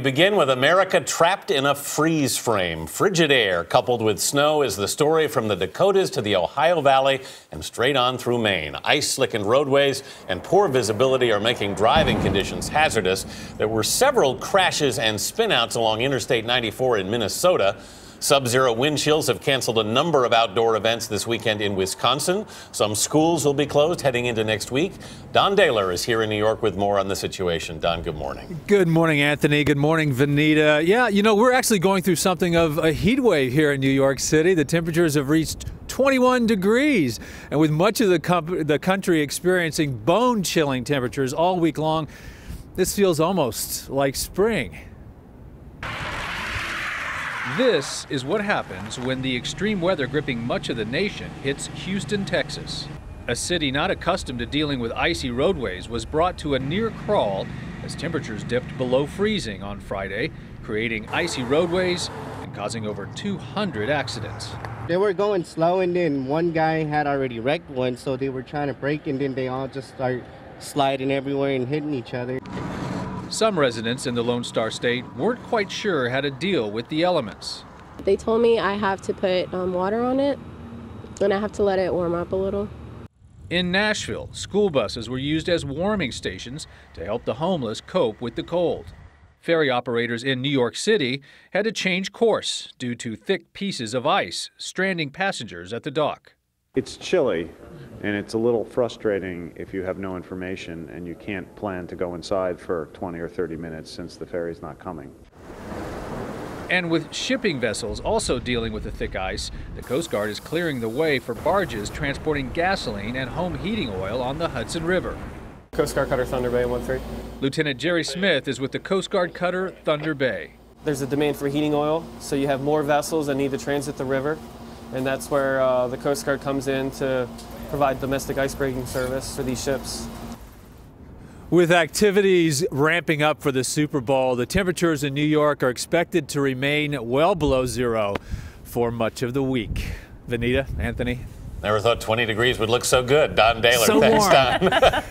begin with America trapped in a freeze frame. Frigid air coupled with snow is the story from the Dakotas to the Ohio Valley and straight on through Maine. Ice-slickened roadways and poor visibility are making driving conditions hazardous. There were several crashes and spinouts along Interstate 94 in Minnesota. Sub-zero wind chills have canceled a number of outdoor events this weekend in Wisconsin. Some schools will be closed heading into next week. Don Dahler is here in New York with more on the situation. Don, good morning. Good morning, Anthony. Good morning, Vanita. Yeah, you know, we're actually going through something of a heat wave here in New York City. The temperatures have reached 21 degrees, and with much of the country experiencing bone-chilling temperatures all week long, this feels almost like spring. This is what happens when the extreme weather gripping much of the nation hits Houston, Texas. A city not accustomed to dealing with icy roadways was brought to a near crawl as temperatures dipped below freezing on Friday, creating icy roadways and causing over 200 accidents. They were going slow, and then one guy had already wrecked one, so they were trying to brake, and then they all just start sliding everywhere and hitting each other. Some residents in the Lone Star State weren't quite sure how to deal with the elements. They told me I have to put water on it, and I have to let it warm up a little. In Nashville, school buses were used as warming stations to help the homeless cope with the cold. Ferry operators in New York City had to change course due to thick pieces of ice stranding passengers at the dock. It's chilly, and it's a little frustrating if you have no information and you can't plan to go inside for 20 or 30 minutes since the ferry's not coming. And with shipping vessels also dealing with the thick ice, the Coast Guard is clearing the way for barges transporting gasoline and home heating oil on the Hudson River. Coast Guard Cutter Thunder Bay 13. Lieutenant Jerry Smith is with the Coast Guard Cutter Thunder Bay. There's a demand for heating oil, so you have more vessels that need to transit the river, and that's where the Coast Guard comes in to provide domestic icebreaking service for these ships. With activities ramping up for the Super Bowl, the temperatures in New York are expected to remain well below zero for much of the week. Vanita, Anthony. Never thought 20 degrees would look so good. Don Dahler, So thanks, warm. Don.